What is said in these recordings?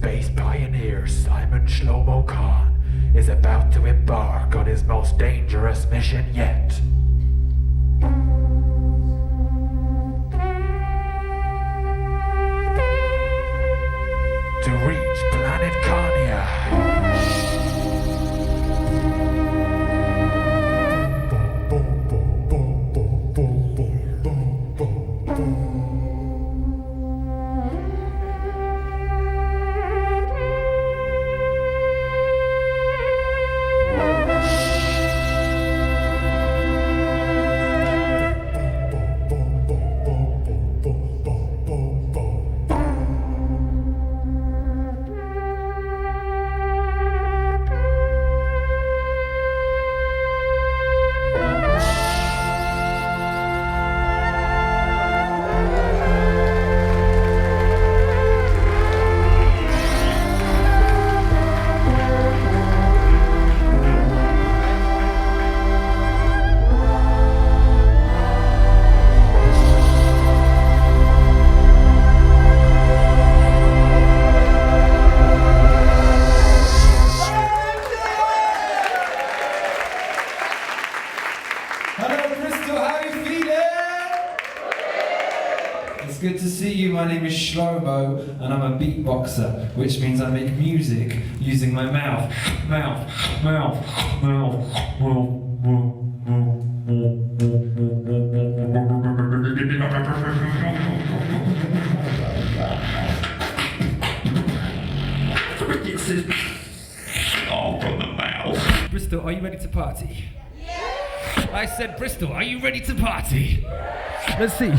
space pioneer Simon Shlomo Khan is about to embark on his most dangerous mission yet. To reach planet Carnia. Good to see you. My name is Shlomo and I'm a beatboxer, which means I make music using my mouth. This is all from the mouth. Bristol, are you ready to party? Yeah. I said, Bristol, are you ready to party? Yeah. Let's see.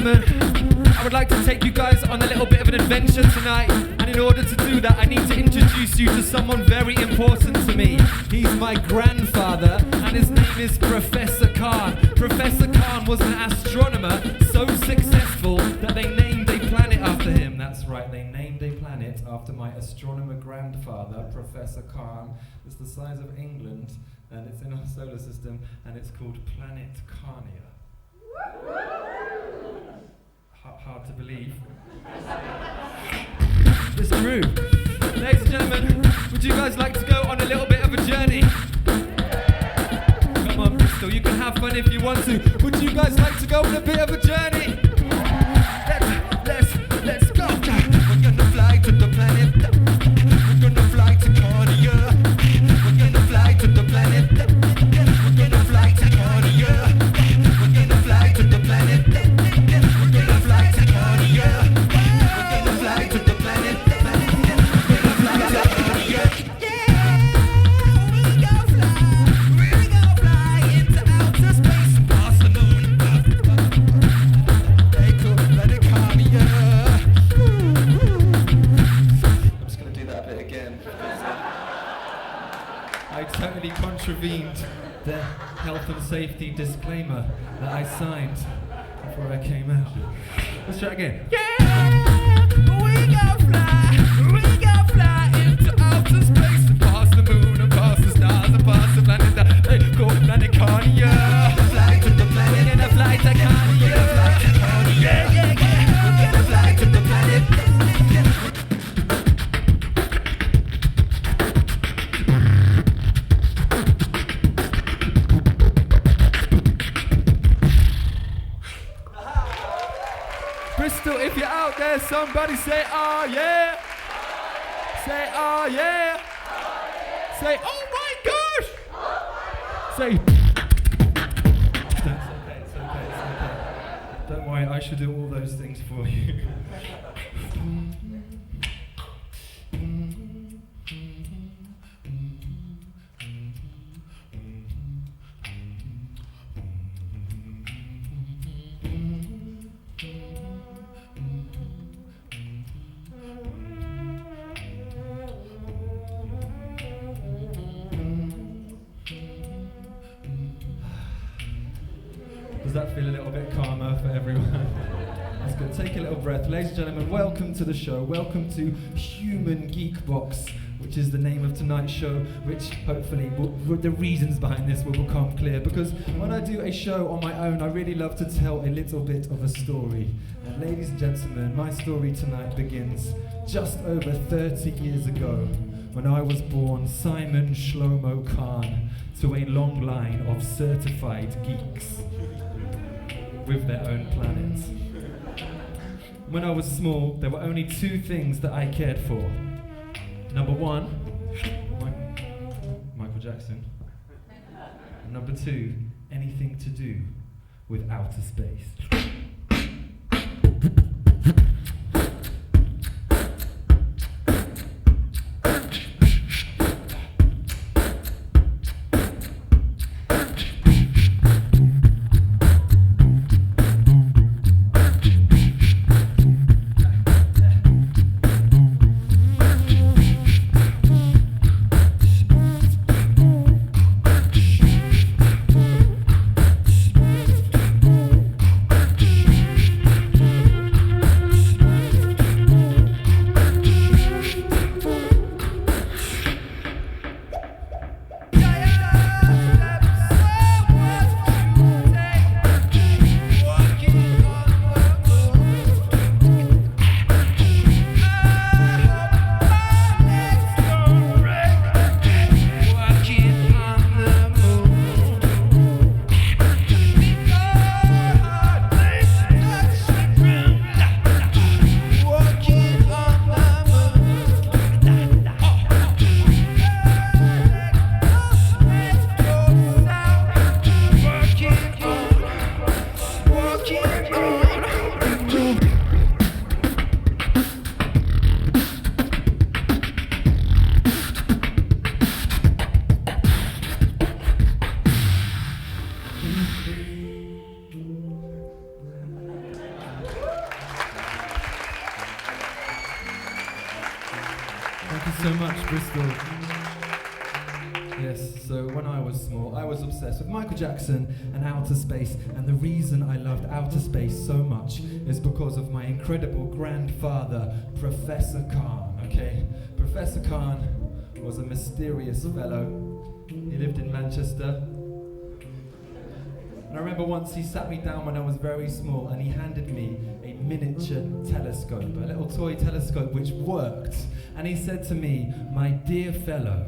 I would like to take you guys on a little bit of an adventure tonight, and in order to do that I need to introduce you to someone very important to me. He's my grandfather and his name is Professor Khan. Professor Khan was an astronomer so successful that they named a planet after him. That's right, they named a planet after my astronomer grandfather, Professor Khan. It's the size of England and it's in our solar system and it's called Planet Carnia. Hard to believe. It's true. Ladies and gentlemen, would you guys like to go on a little bit of a journey? Come on, Bristol, you can have fun if you want to. Would you guys like to go on a bit of a journey? Let's go. We're gonna fly to the planet. We're gonna fly to Carnia. We're gonna fly to the planet. We're gonna fly to Carnia. We're gonna fly to the planet. I totally contravened the health and safety disclaimer that I signed before I came out. Let's try it again. Yeah, we go fly into outer space and past the moon and past the stars and past the planet that they call Planet Carnia. Fly to the planet, we're gonna fly to Carnia. Yeah. We're gonna fly to the planet. Bristol, if you're out there, somebody say, oh yeah. Say, oh yeah. Say, oh my gosh. Say, it's okay. Don't worry, I should do all those things for you. Does that feel a little bit calmer for everyone? That's good. Take a little breath. Ladies and gentlemen, welcome to the show. Welcome to Human Geekbox, which is the name of tonight's show, which hopefully the reasons behind this will become clear. Because when I do a show on my own, I really love to tell a little bit of a story. And ladies and gentlemen, my story tonight begins just over 30 years ago, when I was born Simon Shlomo Khan to a long line of certified geeks with their own planets. When I was small, there were only two things that I cared for. Number one, Michael Jackson. And number two, anything to do with outer space. Thank you so much, Bristol. Yes, so when I was small, I was obsessed with Michael Jackson and outer space, and the reason I loved outer space so much is because of my incredible grandfather, Professor Khan, okay? Professor Khan was a mysterious fellow. He lived in Manchester. And I remember once he sat me down when I was very small and he handed me a miniature telescope, a little toy telescope which worked. And he said to me, "My dear fellow,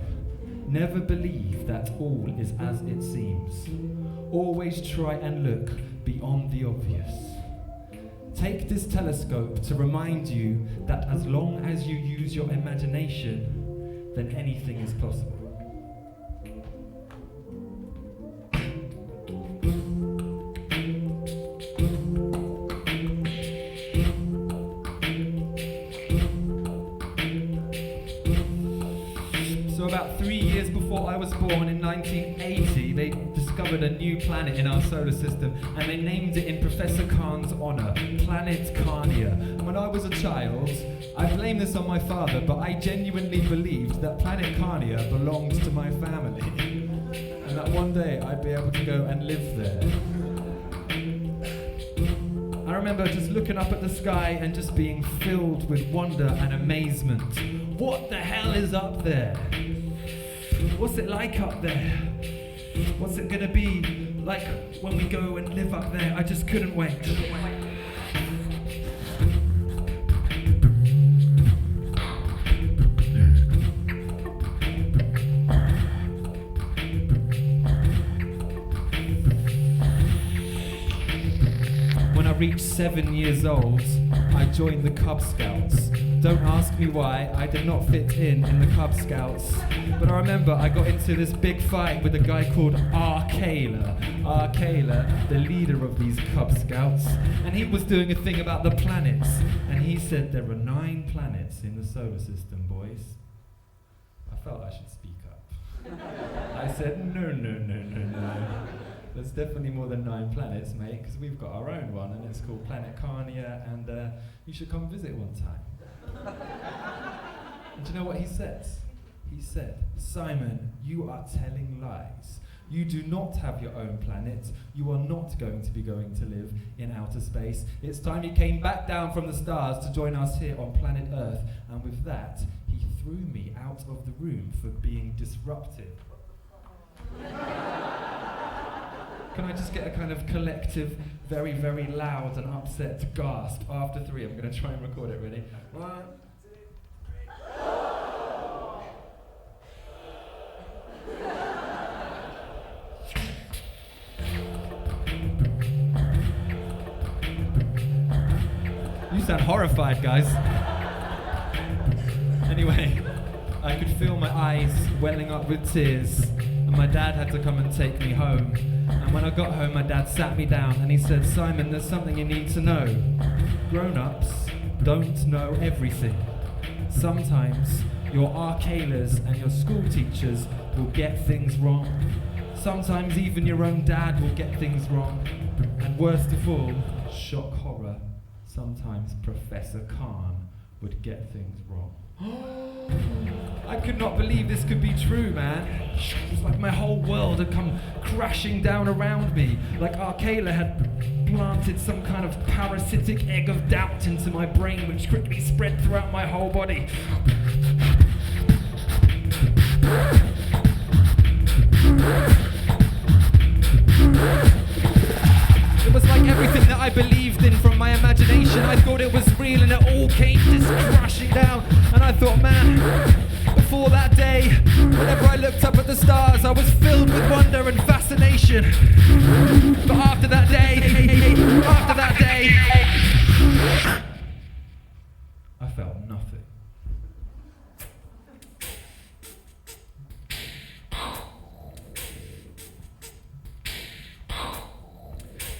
never believe that all is as it seems. Always try and look beyond the obvious. Take this telescope to remind you that as long as you use your imagination, then anything is possible." So about 3 years before I was born in 1980, they discovered a new planet in our solar system and they named it in Professor Khan's honor, Planet Carnia. And when I was a child, I blame this on my father, but I genuinely believed that Planet Carnia belonged to my family and that one day I'd be able to go and live there. I remember just looking up at the sky and just being filled with wonder and amazement. What the hell is up there? What's it like up there? What's it gonna be like when we go and live up there? I just couldn't wait. When I reached 7 years old, I joined the Cub Scouts. Don't ask me why, I did not fit in the Cub Scouts. But I remember I got into this big fight with a guy called Arkayla, the leader of these Cub Scouts. And he was doing a thing about the planets. And he said there are 9 planets in the solar system, boys. I felt I should speak up. I said, no. There's definitely more than 9 planets, mate, because we've got our own one, and it's called Planet Carnia, and you should come visit one time. And do you know what he said? He said, Simon, you are telling lies. You do not have your own planet. You are not going to be going to live in outer space. It's time you came back down from the stars to join us here on planet Earth. And with that, he threw me out of the room for being disruptive. Can I just get a kind of collective, very, very loud and upset gasp after 3? I'm going to try and record it, ready? 1, 2, 3. You sound horrified, guys. Anyway, I could feel my eyes welling up with tears, and my dad had to come and take me home. And when I got home, my dad sat me down and he said, Simon, there's something you need to know. Grown-ups don't know everything. Sometimes your Arkaylas and your school teachers will get things wrong. Sometimes even your own dad will get things wrong. And worst of all, shock horror, sometimes Professor Khan would get things wrong. I could not believe this could be true, man. It was like my whole world had come crashing down around me. Like Arkayla had planted some kind of parasitic egg of doubt into my brain, which quickly spread throughout my whole body. It was like everything that I believed in from my imagination. I thought it was real and it all came just crashing down. And I thought, man, before that day, whenever I looked up at the stars, I was filled with wonder and fascination. But after that day, I felt nothing.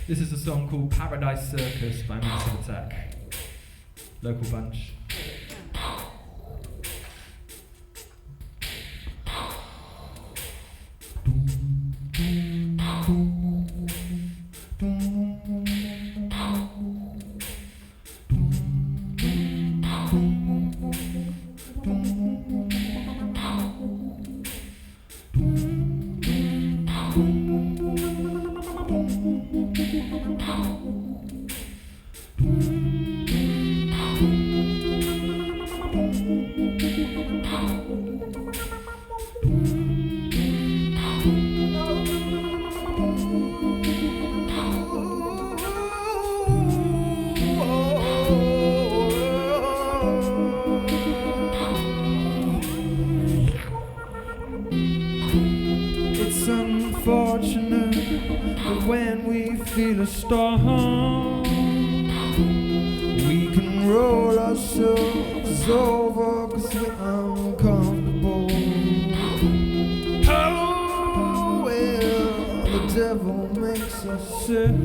This is a song called Paradise Circus by Massive Attack. Local bunch. It's unfortunate that when we feel a storm, we can roll ourselves over 'cause we're uncomfortable. Oh, well, the devil makes us sick,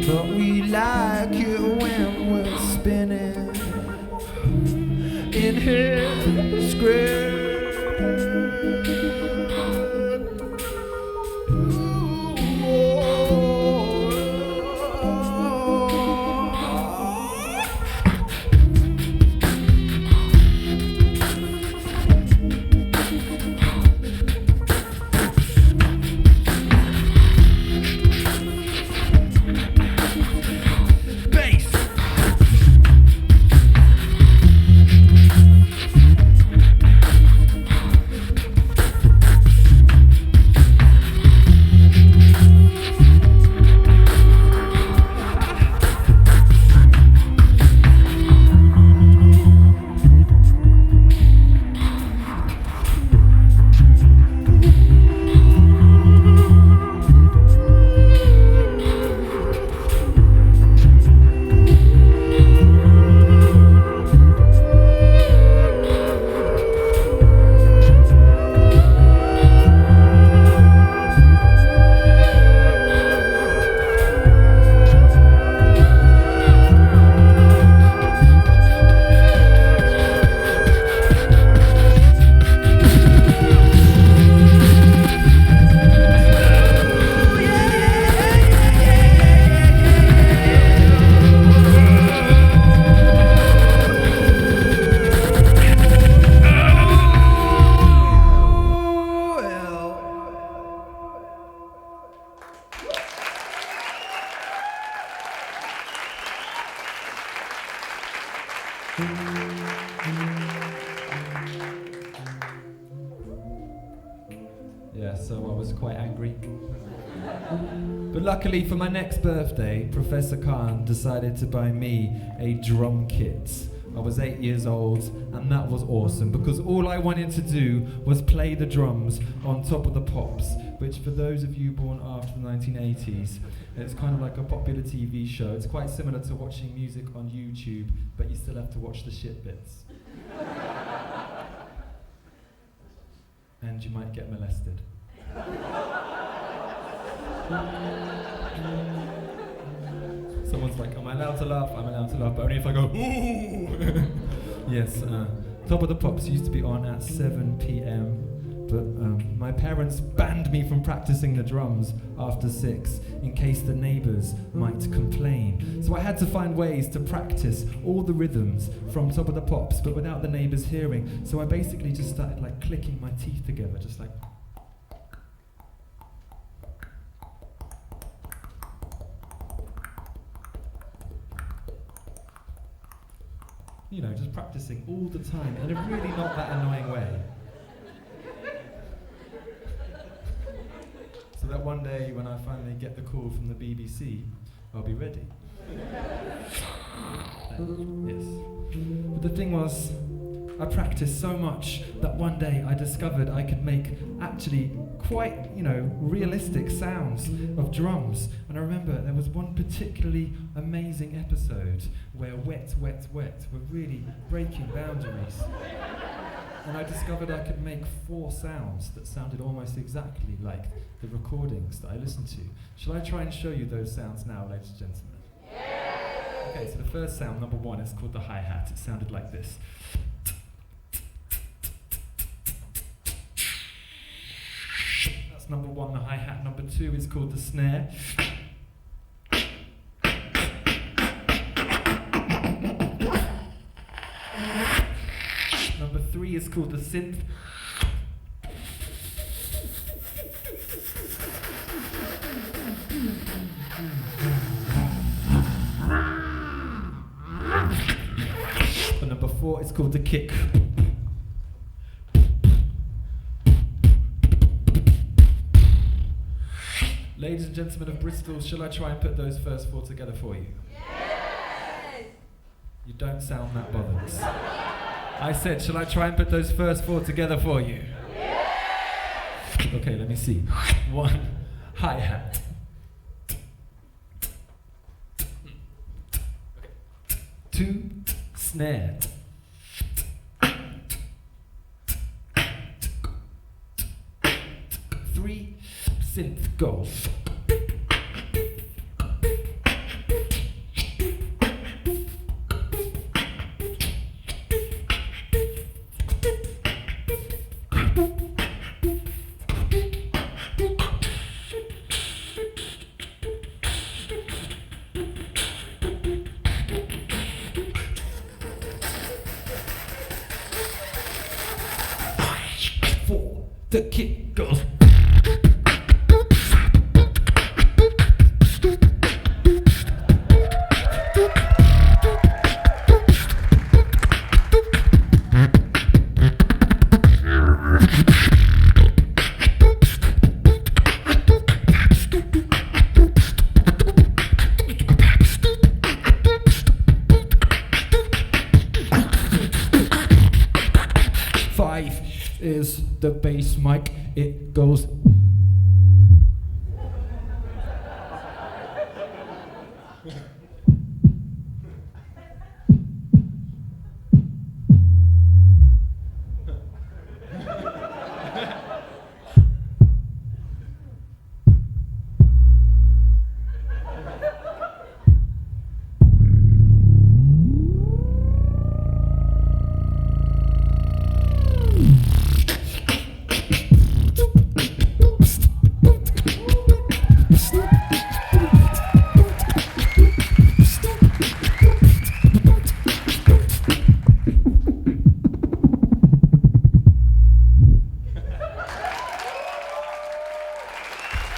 but we like it when we're spinning in his grave. Yeah, so I was quite angry. But luckily for my next birthday, Professor Khan decided to buy me a drum kit. I was 8 years old, and that was awesome because all I wanted to do was play the drums on Top of the Pops, which for those of you born after the 1980s, it's kind of like a popular TV show. It's quite similar to watching music on YouTube, but you still have to watch the shit bits. And you might get molested. Someone's like, am I allowed to laugh? I'm allowed to laugh, but only if I go, ooh! Yes, Top of the Pops used to be on at 7 p.m, but my parents banned me from practicing the drums after 6 in case the neighbours might complain. So I had to find ways to practice all the rhythms from Top of the Pops, but without the neighbours hearing. So I basically just started like clicking my teeth together, just like. You know, just practicing all the time in a really not that annoying way. So that one day when I finally get the call from the BBC, I'll be ready. Yes. But the thing was, I practiced so much that one day I discovered I could make actually quite, realistic sounds of drums. And I remember there was one particularly amazing episode where Wet, Wet, Wet were really breaking boundaries. And I discovered I could make 4 sounds that sounded almost exactly like the recordings that I listened to. Shall I try and show you those sounds now, ladies and gentlemen? Yeah. Okay, so the first sound, number 1, is called the hi-hat. It sounded like this. That's number 1, the hi-hat. Number 2 is called the snare. Number 3 is called the synth. And number 4 is called the kick. Ladies and gentlemen of Bristol, shall I try and put those first 4 together for you? Yes! You don't sound that bothered. I said, shall I try and put those first 4 together for you? Yes! Okay, let me see. 1, hi-hat. 2, snare. 3, synth goes. 4, the kick goes. Is the bass mic, it goes.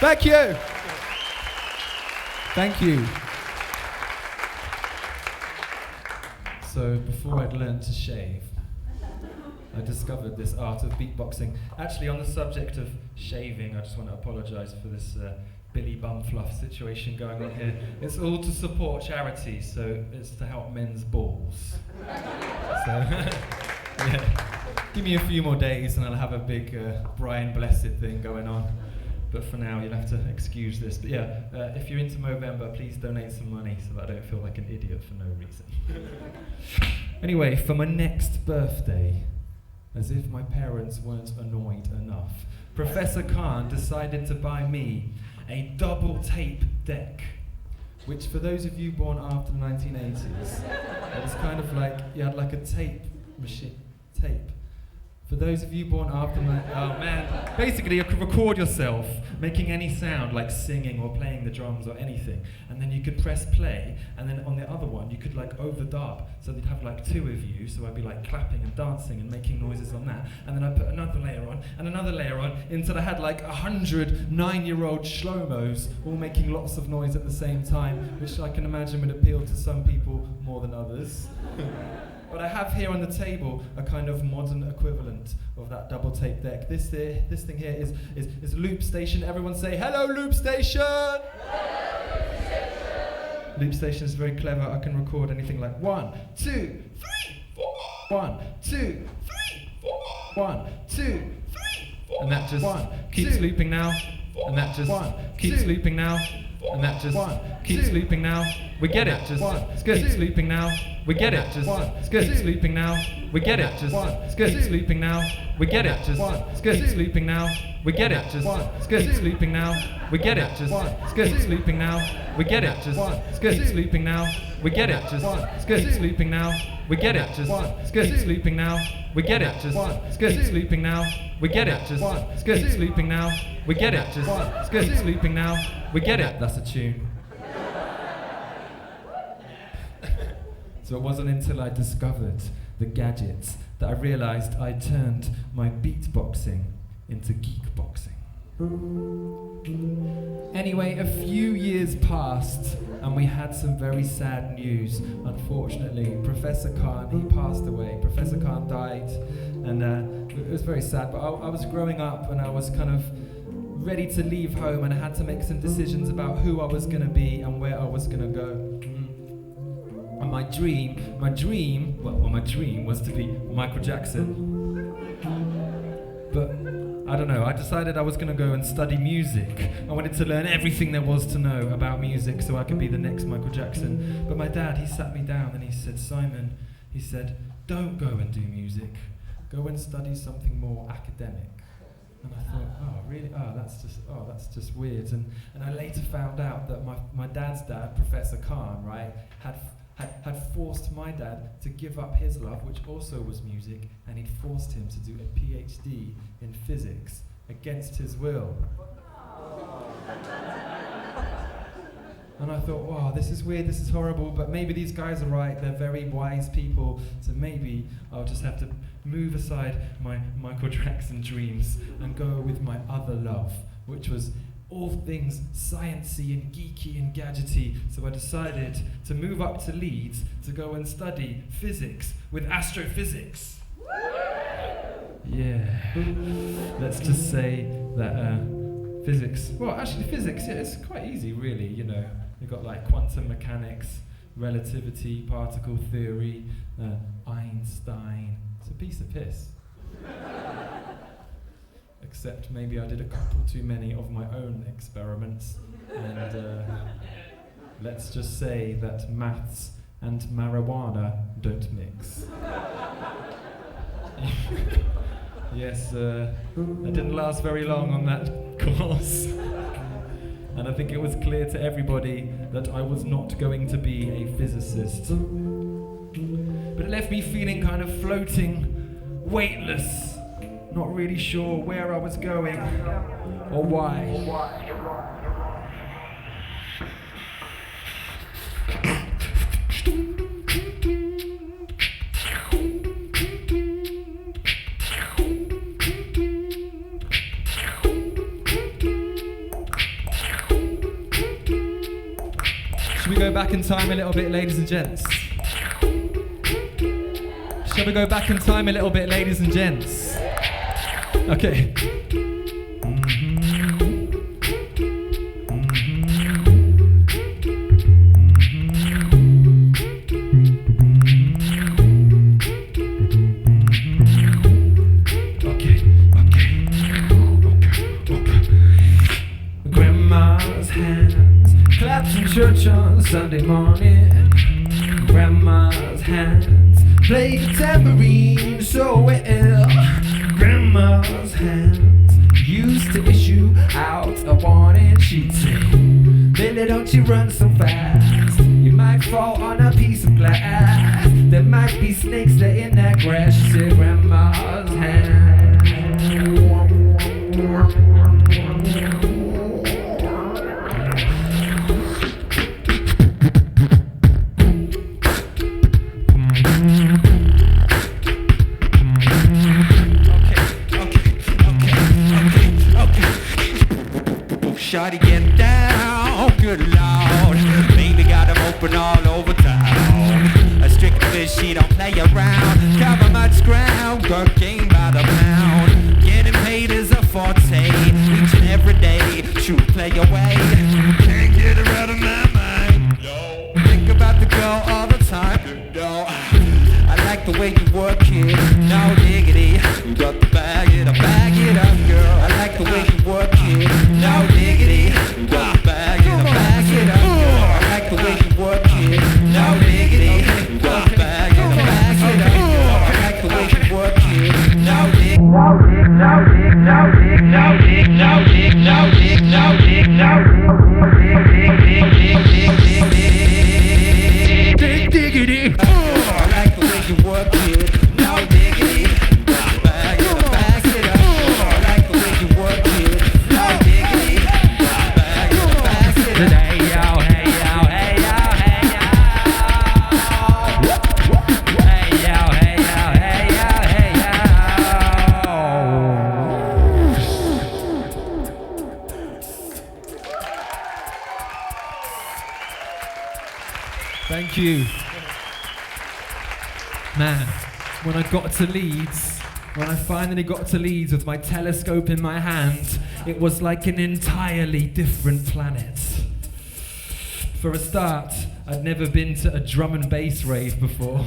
Thank you. Thank you. So before I'd learned to shave, I discovered this art of beatboxing. Actually, on the subject of shaving, I just want to apologise for this Billy Bumfluff situation going on here. It's all to support charity, so it's to help men's balls. So, yeah, give me a few more days and I'll have a big Brian Blessed thing going on. But for now, you'll have to excuse this. But yeah, if you're into Movember, please donate some money so that I don't feel like an idiot for no reason. Anyway, for my next birthday, as if my parents weren't annoyed enough, Professor Khan decided to buy me a double tape deck, which for those of you born after the 1980s, it was kind of like, you had like a tape machine, tape. For those of you born after basically you could record yourself making any sound, like singing or playing the drums or anything, and then you could press play, and then on the other one you could like overdub, so they'd have like two of you, so I'd be like clapping and dancing and making noises on that, and then I'd put another layer on, and another layer on, until I had like 100 9-year-old Shlomos all making lots of noise at the same time, which I can imagine would appeal to some people more than others. But I have here on the table a kind of modern equivalent of that double tape deck. This thing here is Loop Station. Everyone say, hello, Loop Station! Loop Station is very clever. I can record anything like 1, 2, 3, 4. 1, 2, 3, 4. 1, 2, 3, 4. And that just keeps looping now. And that just keeps looping now. And that just keeps looping now. We get it. Just keeps looping now. We get it. Just keeps looping now. We get it. Just keeps looping now. We get it. Just keeps looping now. We get it. Just keeps looping now. We get it. Just keeps looping now. We get it. Just keeps looping now. We get it. Just keeps looping now. We get it. Just keeps looping now. We get it. Just keeps looping now. We get it. Just keeps looping now. We get it. Just keeps looping now. We get it. That's a tune. So it wasn't until I discovered the gadgets that I realized I turned my beatboxing into geekboxing. Anyway, a few years passed and we had some very sad news. Unfortunately, Professor Khan, he passed away. Professor Khan died, and it was very sad, but I was growing up and I was kind of ready to leave home, and I had to make some decisions about who I was going to be and where I was going to go. And my dream was to be Michael Jackson. But I don't know, I decided I was going to go and study music. I wanted to learn everything there was to know about music so I could be the next Michael Jackson. But my dad, he sat me down and he said, Simon, he said, don't go and do music. Go and study something more academic. And I thought, oh really? That's just weird. And I later found out that my dad's dad, Professor Khan, right, had forced my dad to give up his love, which also was music, and he'd forced him to do a PhD in physics against his will. And I thought, wow, this is weird, this is horrible, but maybe these guys are right, they're very wise people, so maybe I'll just have to move aside my Michael Jackson dreams and go with my other love, which was all things sciencey and geeky and gadgety. So I decided to move up to Leeds to go and study physics with astrophysics. Yeah, let's just say that physics, yeah, it's quite easy really, you know. You've got like quantum mechanics, relativity, particle theory, Einstein. It's a piece of piss. Except maybe I did a couple too many of my own experiments, and let's just say that maths and marijuana don't mix. Yes, I didn't last very long on that course, and I think it was clear to everybody that I was not going to be a physicist. But it left me feeling kind of floating, weightless, not really sure where I was going or why. Should we go back in time a little bit, ladies and gents? Shall we go back in time a little bit, ladies and gents? Okay. Grandma's hands claps in church on Sunday morning. Grandma's hands play the tambourine so well. Grandma's hands used to issue out a warning. She'd say, "Billy, don't you run so fast. You might fall on a piece of glass. There might be snakes there in that grass." She said, "Grandma's hands." Shawty, get down, good lord. Baby got them open all over town. A strict fish, she don't play around. Cover much ground, girl game by the pound. Getting paid is a forte, each and every day. True play away, can't get her out of my mind. No. Think about the girl all the time. No. I like the way you work it, no diggity. You got to bag it up, girl. I like the way you work it, no diggity. You got to bag it up, girl. I like the way you work it, no diggity. You got to bag it up, girl. I like the way you work it, no dig, no dig, no dig, no dig, no dig, no dig, no dig, no dig, no dig, diggity. I like the way you work it, no diggity. Bag it up, I like the way you work it, no diggity. Bag it up, hey yo, hey yo, hey yo, hey yo. Hey yo, hey yo, hey yo, hey Thank you. Man, when I got to Leeds, when I finally got to Leeds with my telescope in my hand, it was like an entirely different planet. For a start, I'd never been to a drum and bass rave before.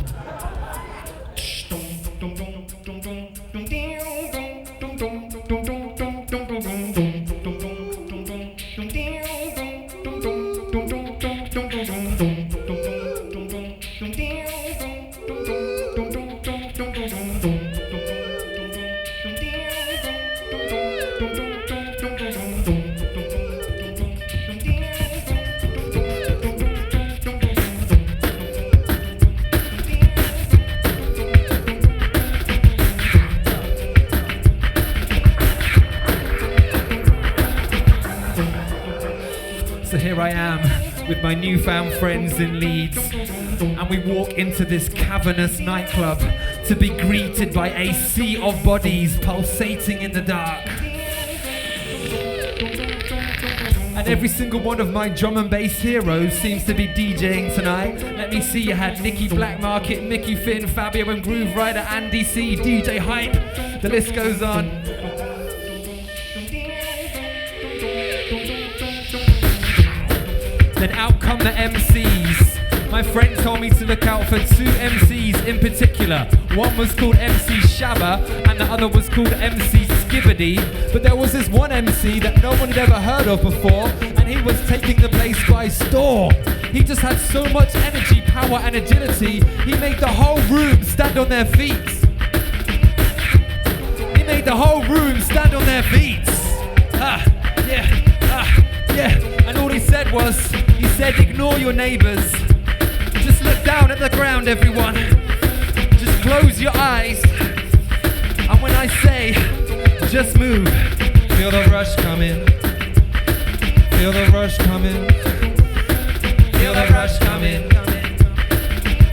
So here I am with my newfound friends in Leeds, and we walk into this cavernous nightclub to be greeted by a sea of bodies pulsating in the dark. And every single one of my drum and bass heroes seems to be DJing tonight. Let me see, you had Nicky Black Market, Mickey Finn, Fabio and Groove Rider, Andy C, DJ Hype, the list goes on. Then out come the MCs. My friend told me to look out for two MCs in particular. One was called MC Shabba and the other was called MC Skibbity. But there was this one MC that no one had ever heard of before, and he was taking the place by storm. He just had so much energy, power and agility, he made the whole room stand on their feet. He made the whole room stand on their feet. Yeah. And all he said was, he said, ignore your neighbours. Just look down at the ground, everyone. Just close your eyes. And when I say, just move, feel the rush coming. Feel the rush coming. Feel the rush coming.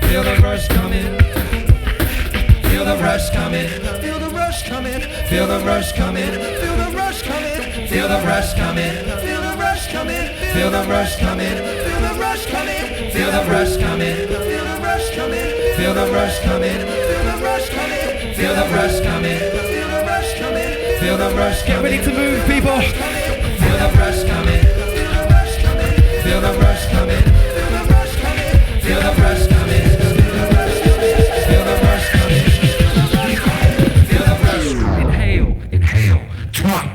Feel the rush coming. Feel the rush coming. Feel the rush coming. Feel the rush coming. Feel the rush coming. Feel the rush coming. Feel the rush coming. Feel the rush coming. Feel the rush coming. Feel the rush coming. Feel the rush coming. Feel the rush coming. Feel the rush coming. Feel the rush coming. Feel the rush coming. Feel the rush. Get ready to move, people. Feel the rush coming. Feel the rush coming. Feel the rush coming. Feel the rush coming. Feel the rush coming. Feel the rush coming. Feel the rush coming. Feel the rush. Inhale. Inhale. Drop.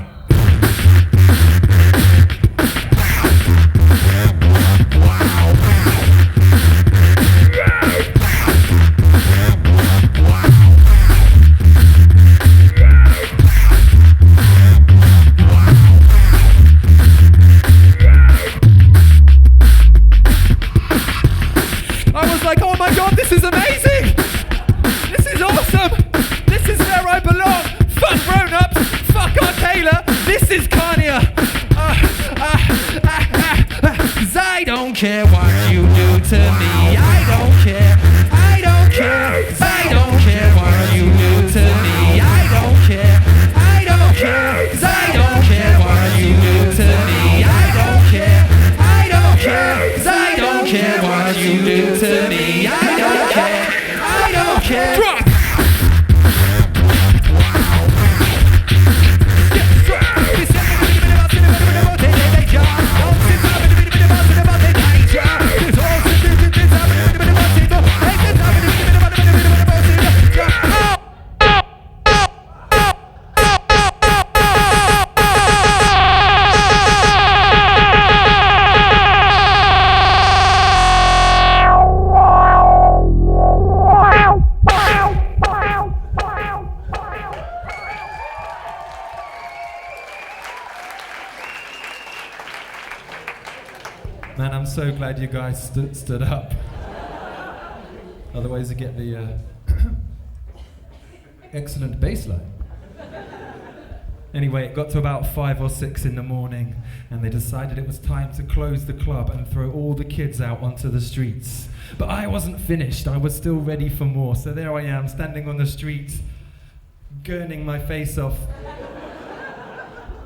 This is amazing! This is awesome! This is where I belong! Fuck grown-ups! Fuck Art Taylor! This is Kanye! Cause I don't care what you do to me. I don't care. I don't care. I don't care what you do to me. I don't care. I don't care. Cause I don't care what you do to me. I don't care. I don't care. Cause I don't care what you do to me. I don't care. I don't care. Drop. Man, I'm so glad you guys stood up. Otherwise you get the excellent bass line. Anyway, it got to about 5 or 6 in the morning and they decided it was time to close the club and throw all the kids out onto the streets. But I wasn't finished, I was still ready for more. So there I am, standing on the street, gurning my face off.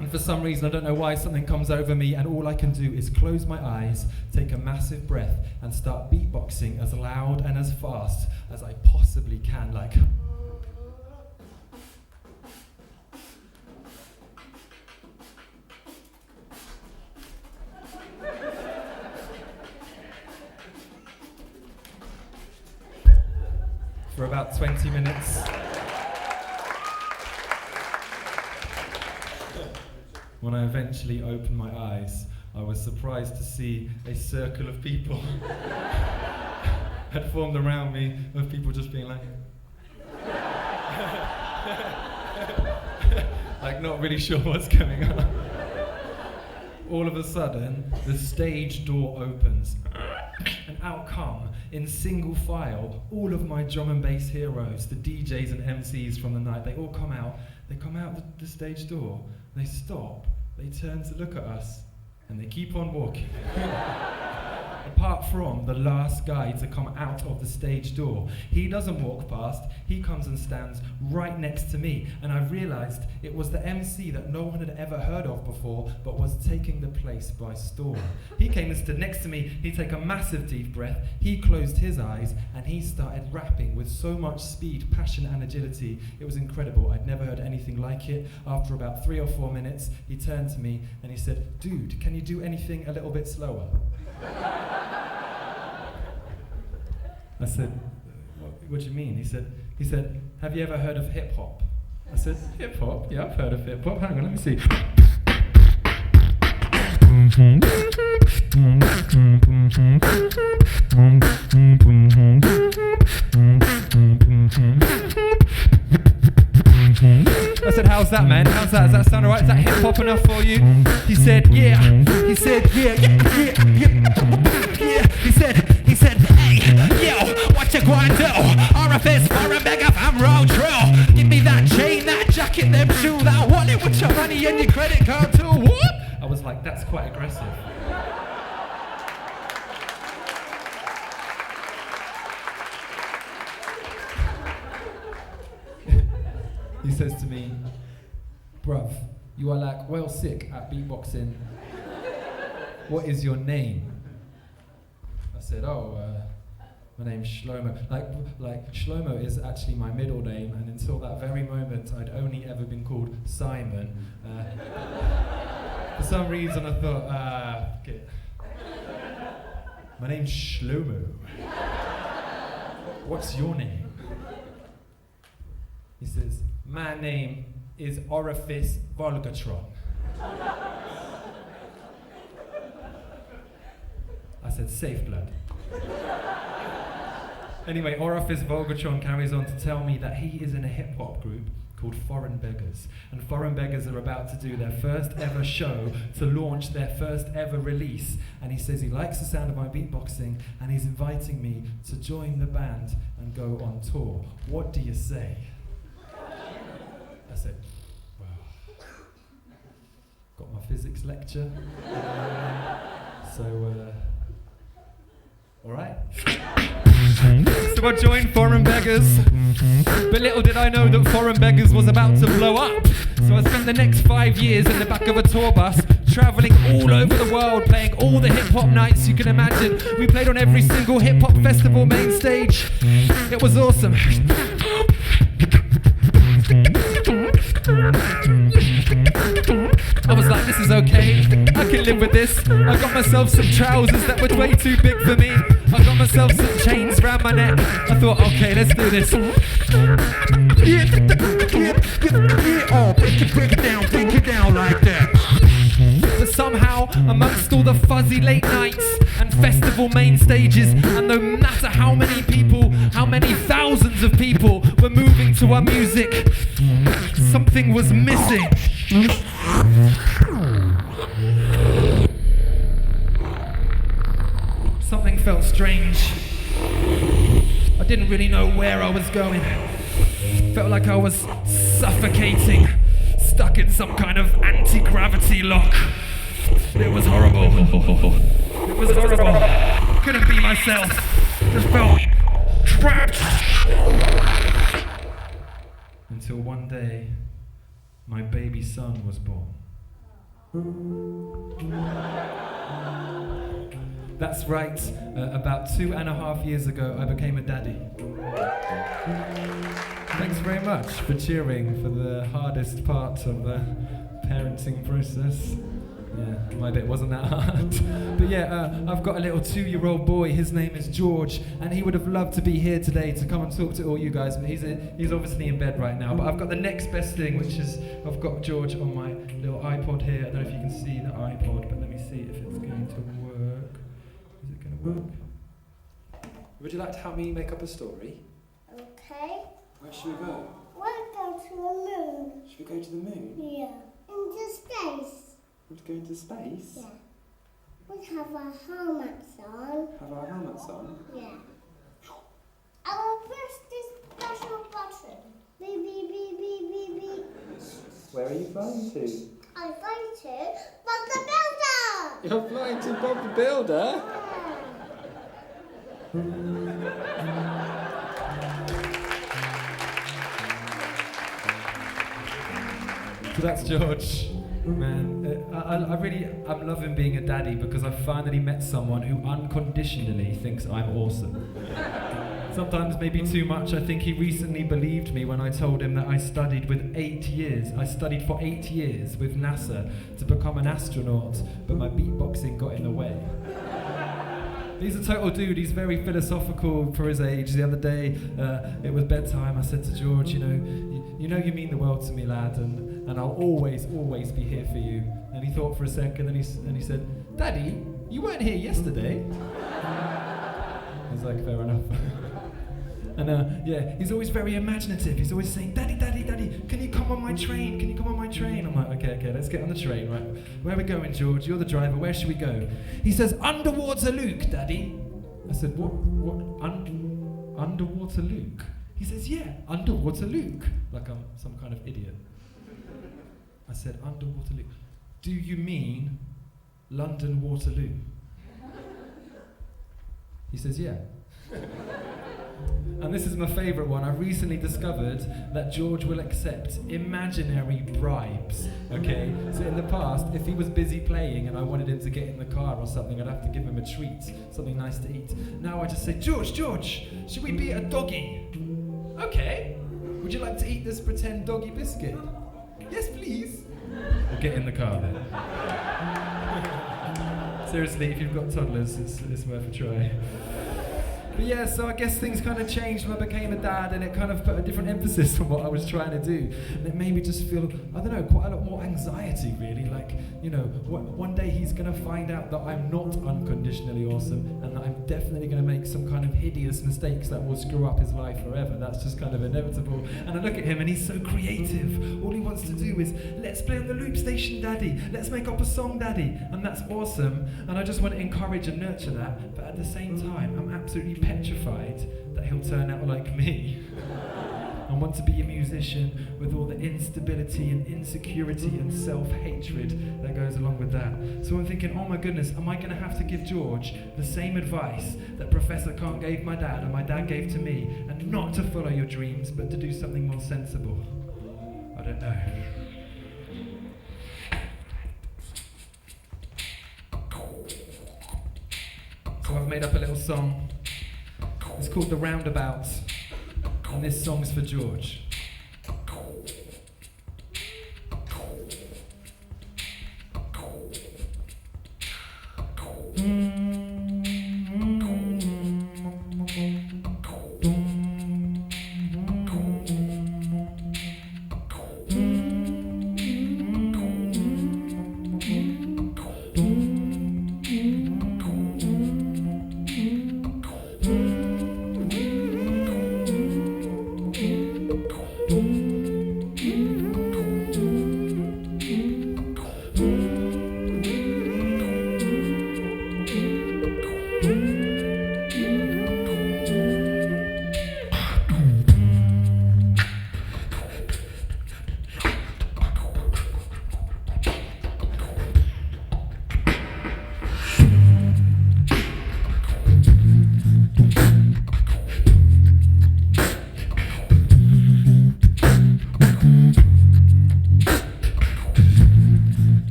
And for some reason, I don't know why, something comes over me and all I can do is close my eyes, take a massive breath and start beatboxing as loud and as fast as I possibly can, like... for about 20 minutes. When I eventually opened my eyes, I was surprised to see a circle of people had formed around me, of people just being like... like not really sure what's going on. All of a sudden, the stage door opens, and out come, in single file, all of my drum and bass heroes, the DJs and MCs from the night. They all come out, they come out the stage door, they stop, they turn to look at us, and they keep on walking. Apart from the last guy to come out of the stage door. He doesn't walk past, he comes and stands right next to me, and I realized it was the MC that no one had ever heard of before, but was taking the place by storm. He came and stood next to me, he'd take a massive deep breath, he closed his eyes, and he started rapping with so much speed, passion, and agility. It was incredible. I'd never heard anything like it. After about 3 or 4 minutes, he turned to me and he said, "Dude, can you do anything a little bit slower?" I said, what do you mean? He said, "Have you ever heard of hip hop?" I said, "Hip hop? Yeah, I've heard of hip hop. Hang on, let me see." I said, "How's that, man? How's that? Does that sound alright? Is that hip hop enough for you?" He said, "Yeah." He said, "Yeah. He said, "Hey, yo, what you going to do? RFS for a beggar from road true. Give me that chain, that jacket, them shoes, that wallet with your money and your credit card too." What? I was like, that's quite aggressive. He says to me, "Bruv, you are like well sick at beatboxing. What is your name?" I said, My name's Shlomo. Like Shlomo is actually my middle name, and until that very moment, I'd only ever been called Simon. For some reason, I thought, okay. My name's Shlomo. What's your name? He says, my name is Orifice Volgatron. I said, safe blood. Anyway, Orifice Volgatron carries on to tell me that he is in a hip-hop group called Foreign Beggars. And Foreign Beggars are about to do their first ever show to launch their first ever release. And he says he likes the sound of my beatboxing and he's inviting me to join the band and go on tour. What do you say? I said, well, got my physics lecture. All right. So I joined Foreign Beggars, but little did I know that Foreign Beggars was about to blow up. So I spent the next 5 years in the back of a tour bus, travelling all over the world, playing all the hip-hop nights you can imagine. We played on every single hip-hop festival main stage. It was awesome. I was like, this is okay, I can live with this. I got myself some trousers that were way too big for me. I got myself some chains round my neck. I thought, okay, let's do this. Oh, break it down like that. But somehow, amongst all the fuzzy late nights and festival main stages, and no matter how many people, how many thousands of people were moving to our music, something was missing. Something felt strange. I didn't really know where I was going. Felt like I was suffocating, stuck in some kind of anti-gravity lock. It was horrible. It was horrible. Couldn't be myself. Just felt trapped. Until one day, my baby son was born. That's right, about 2.5 years ago, I became a daddy. Thanks very much for cheering for the hardest part of the parenting process. Yeah, my bit wasn't that hard. But yeah, I've got a little 2-year-old boy. His name is George, and he would have loved to be here today to come and talk to all you guys, but he's obviously in bed right now. But I've got the next best thing, which is I've got George on my little iPod here. I don't know if you can see the iPod, but let me see if it's going to work. Is it going to work? Would you like to help me make up a story? Okay. Where should we go? We'll go to the moon. Should we go to the moon? Yeah. Into space. We'll go into space? Yeah. We'll have our helmets on. Have our helmets on? Yeah. I will press this special button. Beep, beep, beep, beep, beep, beep. Where are you flying to? I'm going to Bob the Builder! You're flying to Bob the Builder? So that's George. Man, I'm loving being a daddy because I've finally met someone who unconditionally thinks I'm awesome. Sometimes maybe too much. I think he recently believed me when I told him that I studied for 8 years with NASA to become an astronaut, but my beatboxing got in the way. He's a total dude. He's very philosophical for his age. The other day, it was bedtime. I said to George, you know you mean the world to me, lad, and I'll always be here for you. And he thought for a second, and he said, Daddy, you weren't here yesterday. I was like, fair enough. And yeah, he's always very imaginative. He's always saying, Daddy, can you come on my train? Can you come on my train? I'm like, okay, let's get on the train, right? Where are we going, George? You're the driver. Where should we go? He says, Underwater Luke, Daddy. I said, what? Underwater Luke? He says, yeah, Underwater Luke. Like I'm some kind of idiot. I said, Underwater Luke. Do you mean London Waterloo? He says, yeah. And this is my favourite one. I recently discovered that George will accept imaginary bribes. Okay? So in the past, if he was busy playing and I wanted him to get in the car or something, I'd have to give him a treat, something nice to eat. Now I just say, George, should we be a doggy? Okay. Would you like to eat this pretend doggy biscuit? Yes, please. We'll get in the car then. Seriously, if you've got toddlers, it's worth a try. But yeah, so I guess things kind of changed when I became a dad, and it kind of put a different emphasis on what I was trying to do. And it made me just feel, I don't know, quite a lot more anxiety, really. Like, you know, one day he's going to find out that I'm not unconditionally awesome, and that I'm definitely going to make some kind of hideous mistakes that will screw up his life forever. That's just kind of inevitable. And I look at him, and he's so creative. All he wants to do is, let's play on the loop station, Daddy. Let's make up a song, Daddy. And that's awesome. And I just want to encourage and nurture that. But at the same time, I'm absolutely petrified that he'll turn out like me. I want to be a musician with all the instability and insecurity and self-hatred that goes along with that. So I'm thinking, oh my goodness, am I going to have to give George the same advice that Professor Khan gave my dad and my dad gave to me, and not to follow your dreams, but to do something more sensible? I don't know. So I've made up a little song. It's called The Roundabouts, and this song's for George.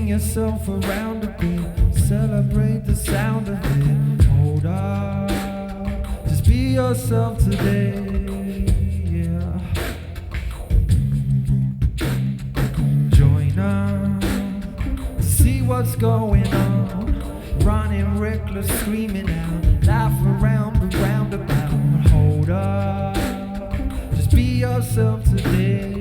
Yourself around a bit, celebrate the sound of it. Hold up, just be yourself today. Yeah. Join us, see what's going on. Running reckless, screaming out, laugh around the roundabout. Hold up, just be yourself today.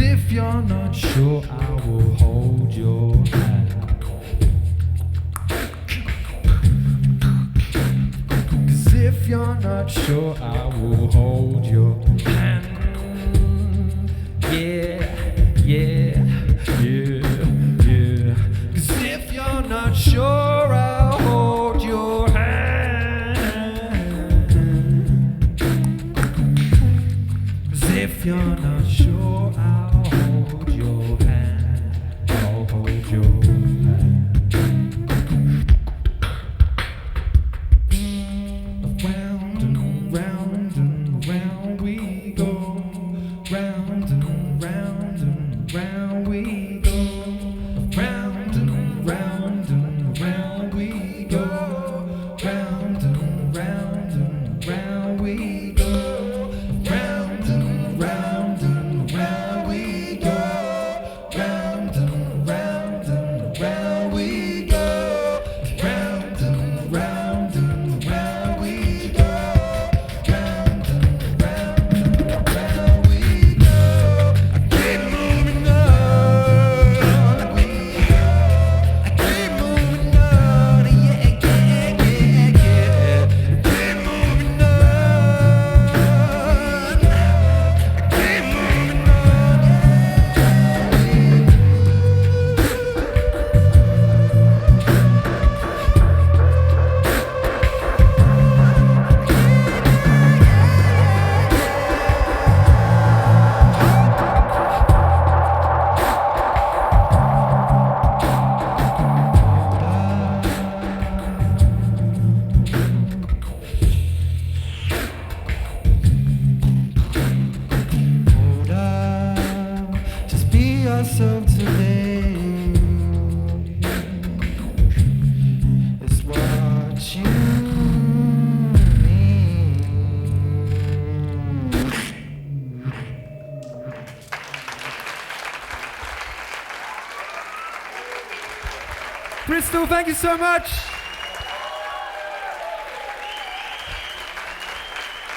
If you're not sure, I will hold your hand. 'Cause if you're not sure, I will hold your hand. Yeah, yeah, yeah, yeah. 'Cause if you're not sure, I'll hold your hand. 'Cause if you're not sure, I'll hold your hand. I'll hold your hand. Round and round and round we go. Round and round and round we go. Round and round and round we go. Round and round and round we go. Round and round and round we go. Round and round and round we go. Round and round and round we go. Round and round and round we go. I keep moving on. myself today is what you need. Bristol, thank you so much.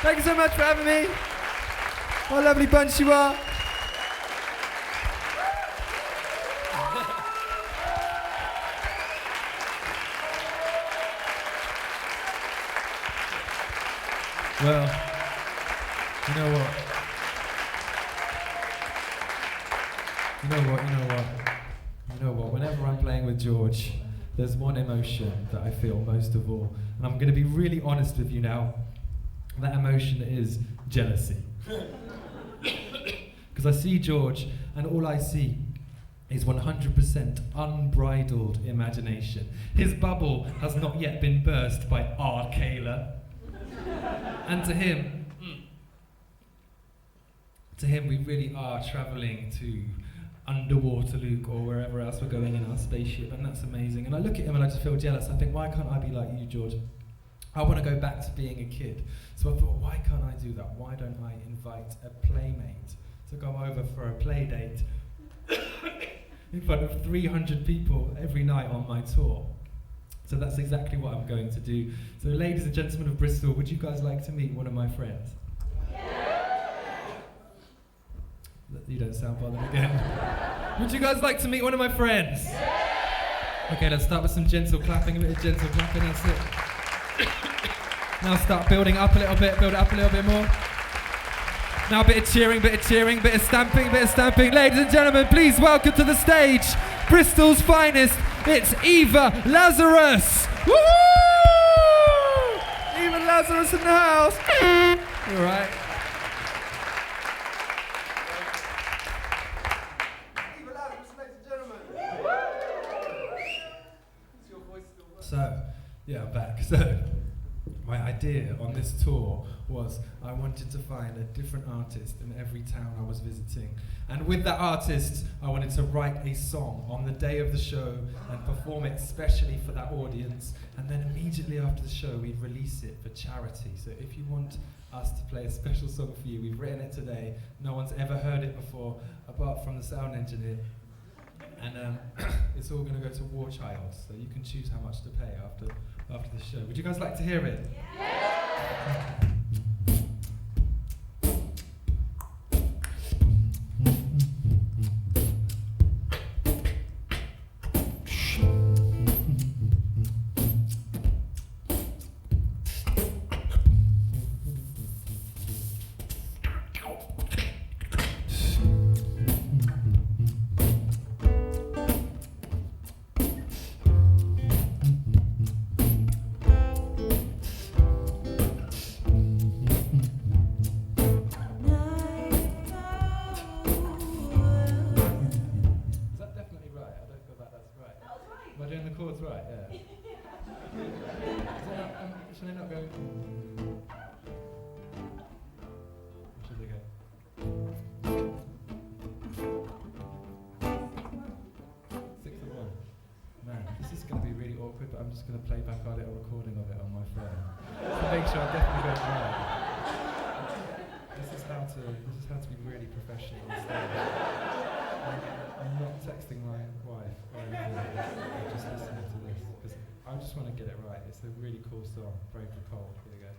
Thank you so much for having me. What a lovely bunch you are. Well, you know what? Whenever I'm playing with George, there's one emotion that I feel most of all. And I'm going to be really honest with you now. That emotion is jealousy. Because I see George, and all I see is 100% unbridled imagination. His bubble has not yet been burst by R. Kayla. And to him, we really are travelling to underwater Luke or wherever else we're going in our spaceship, and that's amazing. And I look at him and I just feel jealous. I think, why can't I be like you, George? I want to go back to being a kid. So I thought, why can't I do that? Why don't I invite a playmate to go over for a play date in front of 300 people every night on my tour? So that's exactly what I'm going to do. So ladies and gentlemen of Bristol, would you guys like to meet one of my friends? You don't sound bothered again. Would you guys like to meet one of my friends? Okay, let's start with some gentle clapping, a bit of gentle clapping, that's it. Now start building up a little bit, build it up a little bit more. Now a bit of cheering, bit of stamping, Ladies and gentlemen, please welcome to the stage, Bristol's finest, it's Eva Lazarus! Woo! Eva Lazarus in the house! You alright? So, yeah, I'm back. So, my idea on this tour was I wanted to find a different artist in every town I was visiting. And with that artist, I wanted to write a song on the day of the show and perform it specially for that audience. And then immediately after the show, we'd release it for charity. So if you want us to play a special song for you, we've written it today. No one's ever heard it before, apart from the sound engineer. And it's all going to go to War Child, so you can choose how much to pay after the show. Would you guys like to hear it? Yeah. But I'm just going to play back our little recording of it on my phone to make sure I definitely got it right. This is how to be really professional on stage. I'm not texting my wife or anything. I'm just listening to this because I just want to get it right. It's a really cool song. Brave the Cold. Here we go.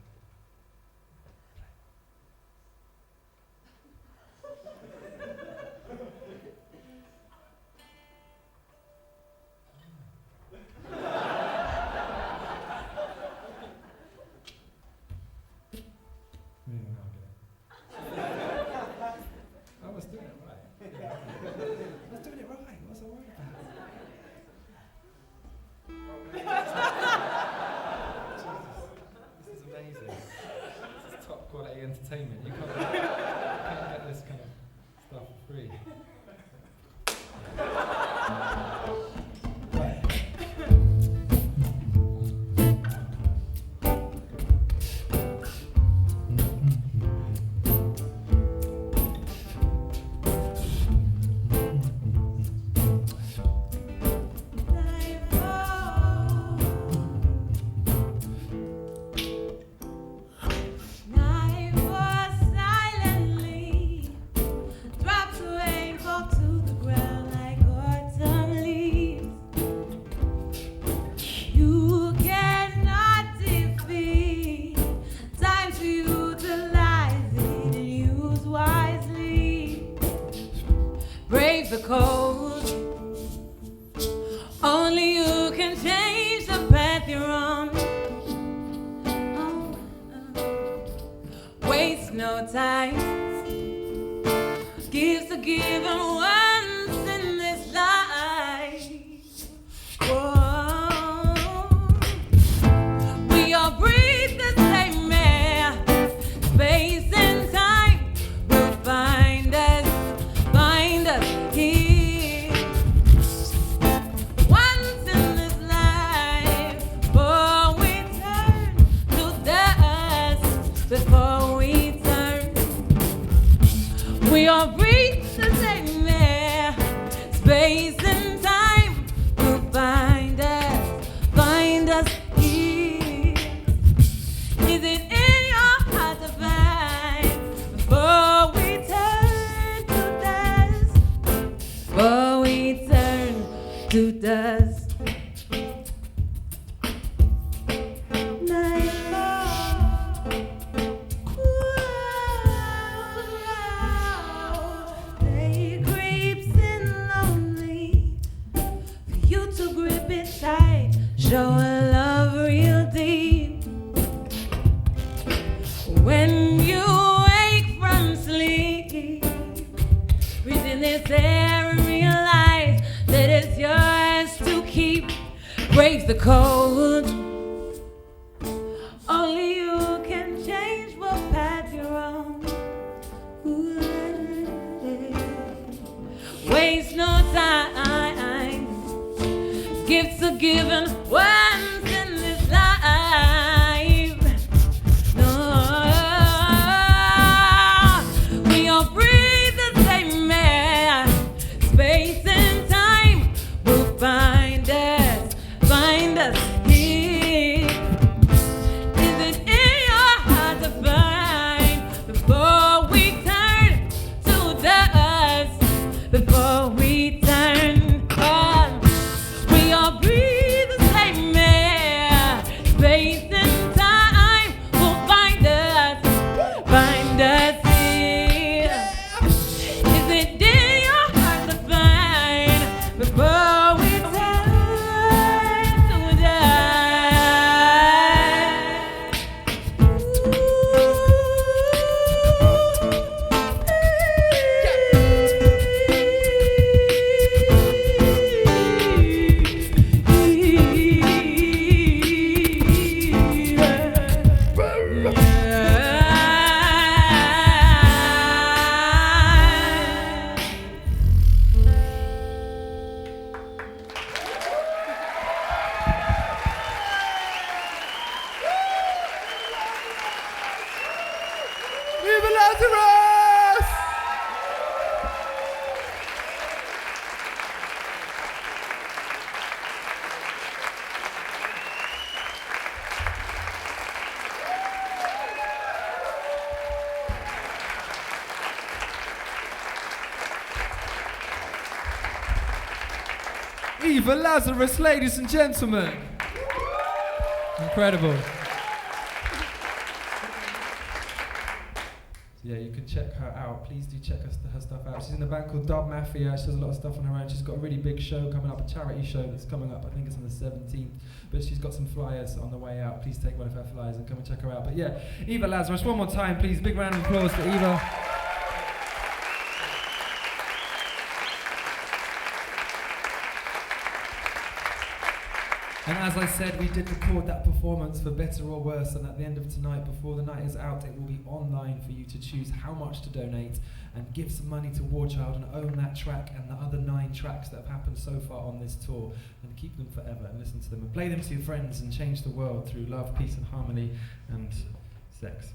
Entertainment. You can't get this kind of stuff for free. Right. brave the cold. Only you can change the path you're on. Waste no time. Gives the given once in this life. Whoa. We all breathe the same air. Space and time will find us here. Once in this life, before we turn to dust, before we turn, we all breathe the same air. Space and time will find us here. Is it in your heart to find before we turn to dust? Before we turn to dust. Nightfall. Day creeps in lonely. For you to grip it tight, show a love real deep. When you wake from sleep, breathe in this air and realize that it's yours to keep. Brave the cold. Only you can change what path you're on. Ooh. Waste no time. Gifts are given once in this life. No, we all breathe the same air. Space and time will find us here. Is it in your heart to find before we turn to dust? Before we turn on, we all breathe the same air. Space and time will find us here. Is it in your heart to find before we turn to Viva Lazarus! Eva Lazarus, ladies and gentlemen. Incredible. Yeah, you can check her out. Please do check her stuff out. She's in a band called Dub Mafia. She does a lot of stuff on her own. She's got a really big show coming up, a charity show that's coming up. I think it's on the 17th. But she's got some flyers on the way out. Please take one of her flyers and come and check her out. But yeah, Eva Lazarus, one more time, please. Big round of applause for Eva. And as I said, we did record that performance for Better or Worse, and at the end of tonight, before the night is out, it will be online for you to choose how much to donate and give some money to War Child and own that track and the other 9 tracks that have happened so far on this tour, and keep them forever and listen to them and play them to your friends and change the world through love, peace and harmony and sex.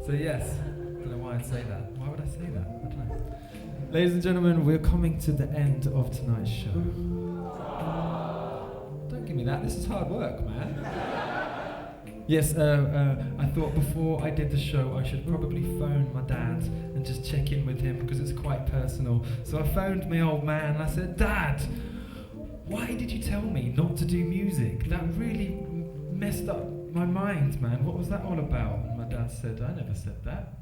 So yes, I don't know why I'd say that. Why would I say that? I don't know. Ladies and gentlemen, we're coming to the end of tonight's show. Don't give me that, this is hard work, man. Yes, I thought before I did the show I should probably phone my dad and just check in with him because it's quite personal. So I phoned my old man and I said, Dad, why did you tell me not to do music? That really messed up my mind, man. What was that all about? And my dad said, I never said that.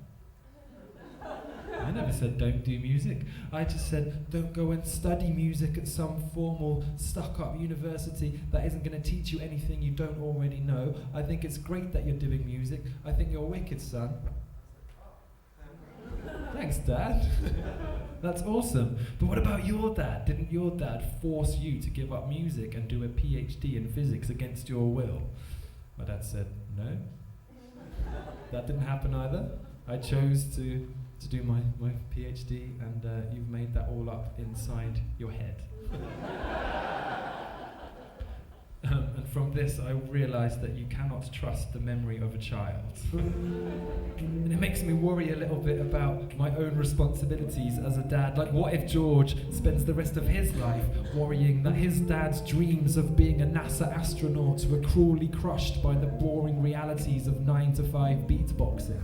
I never said, don't do music. I just said, don't go and study music at some formal, stuck-up university that isn't going to teach you anything you don't already know. I think it's great that you're doing music. I think you're wicked, son. Thanks, Dad. That's awesome. But what about your dad? Didn't your dad force you to give up music and do a PhD in physics against your will? My dad said, no. That didn't happen either. I chose to do my PhD, and you've made that all up inside your head. And from this, I realized that you cannot trust the memory of a child. And it makes me worry a little bit about my own responsibilities as a dad. Like, what if George spends the rest of his life worrying that his dad's dreams of being a NASA astronaut were cruelly crushed by the boring realities of 9-to-5 beatboxing?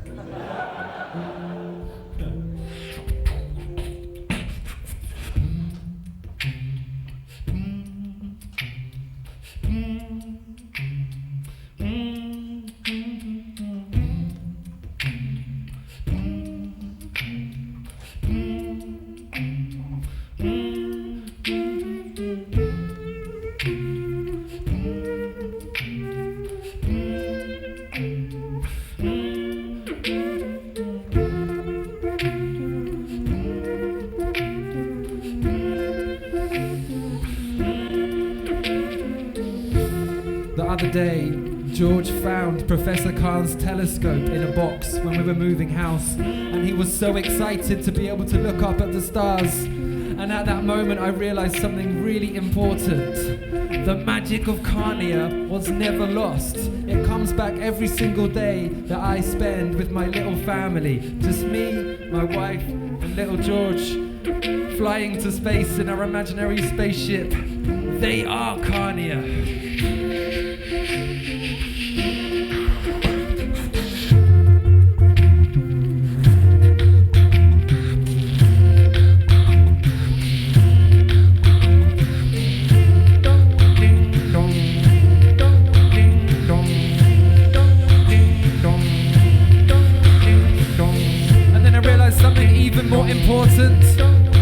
The other day, George found Professor Khan's telescope in a box when we were moving house, and he was so excited to be able to look up at the stars. And at that moment I realized something really important. The magic of Carnia was never lost. It comes back every single day that I spend with my little family. Just me, my wife, and little George, flying to space in our imaginary spaceship. They are Carnia.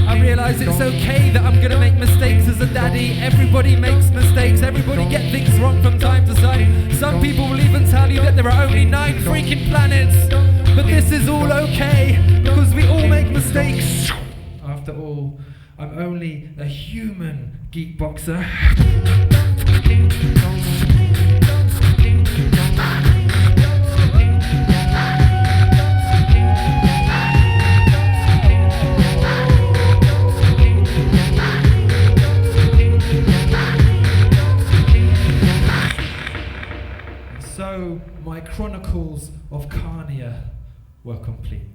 I realize it's okay that I'm gonna make mistakes as a daddy. Everybody makes mistakes, everybody gets things wrong from time to time. Some people will even tell you that there are only 9 freaking planets. But this is all okay, because we all make mistakes. After all, I'm only a human geekboxer. So, my chronicles of Carnia were complete.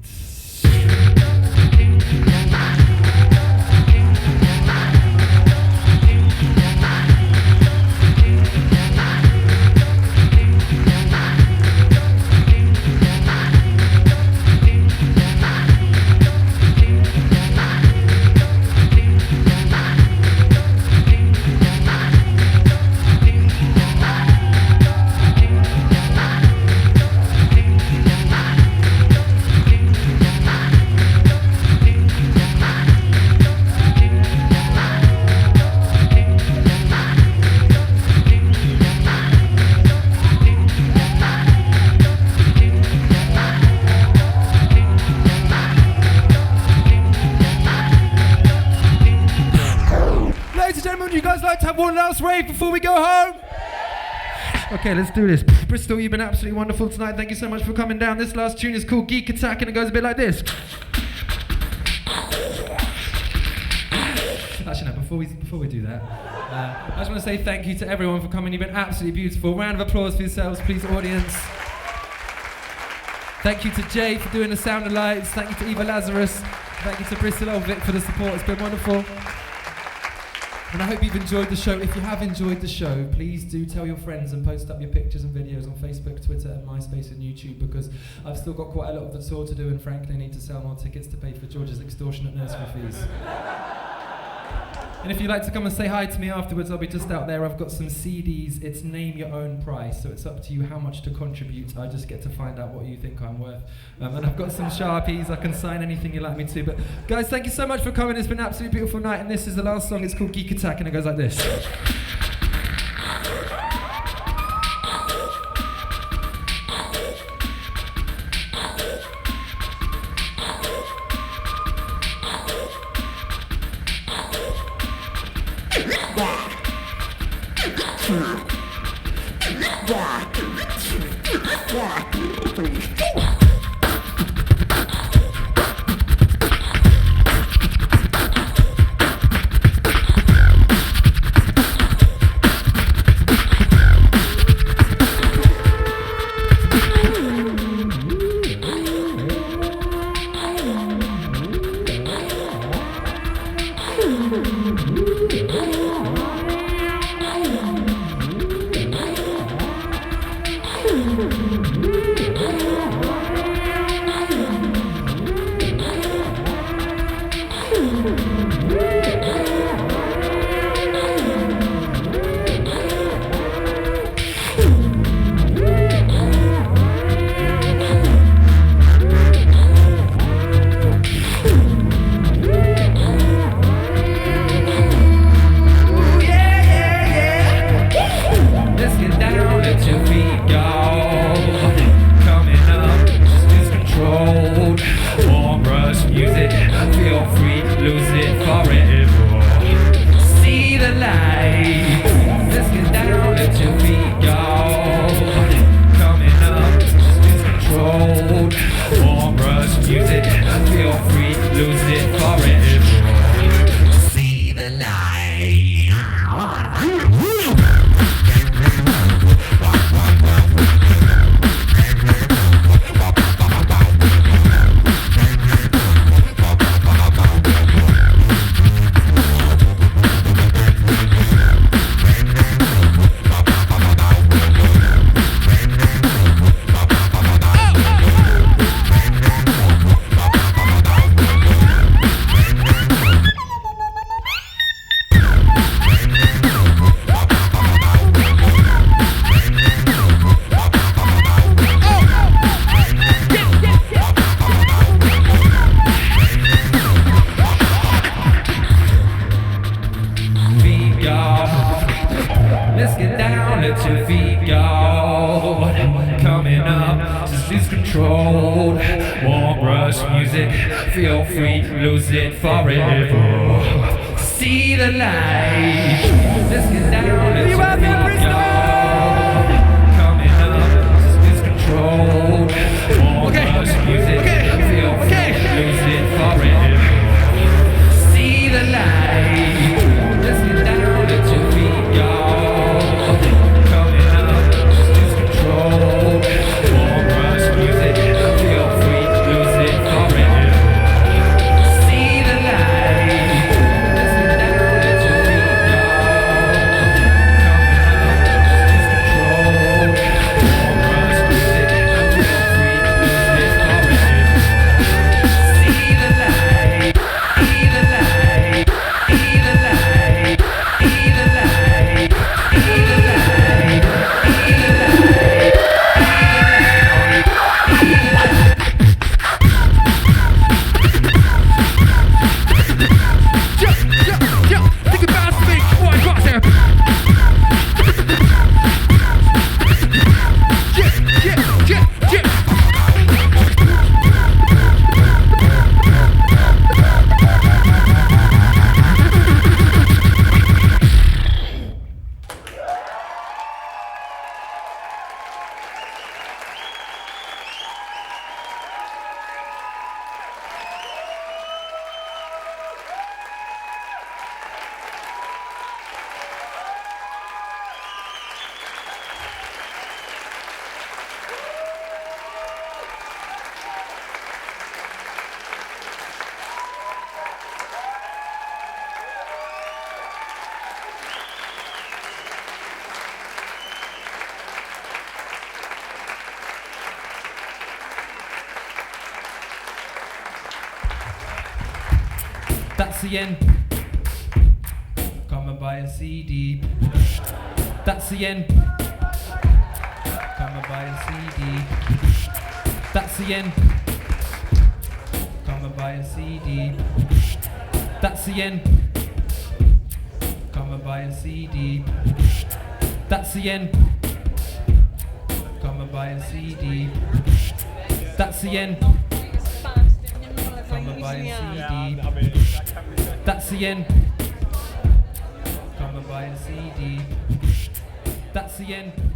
Would you guys like to have one last rave before we go home? Okay, let's do this. Bristol, you've been absolutely wonderful tonight. Thank you so much for coming down. This last tune is called Geek Attack, and it goes a bit like this. Actually, no, before we do that, I just want to say thank you to everyone for coming. You've been absolutely beautiful. Round of applause for yourselves, please, audience. Thank you to Jay for doing the sound and lights. Thank you to Eva Lazarus. Thank you to Bristol Olvik for the support. It's been wonderful. And I hope you've enjoyed the show. If you have enjoyed the show, please do tell your friends and post up your pictures and videos on Facebook, Twitter and MySpace and YouTube, because I've still got quite a lot of the tour to do, and frankly I need to sell more tickets to pay for George's extortionate nursery fees. And if you'd like to come and say hi to me afterwards, I'll be just out there. I've got some CDs. It's name your own price, so it's up to you how much to contribute. I just get to find out what you think I'm worth. And I've got some Sharpies. I can sign anything you'd like me to. But guys, thank you so much for coming. It's been an absolutely beautiful night. And this is the last song. It's called Geek Attack, and it goes like this. That's the end. buy a CD. That's the end. Come and buy a CD. That's the end. Come and buy a CD. That's the end. Come and buy a CD. That's the end. Come and buy a CD. That's the end. Come and buy a CD. That's the end. Come and buy a CD. That's the end.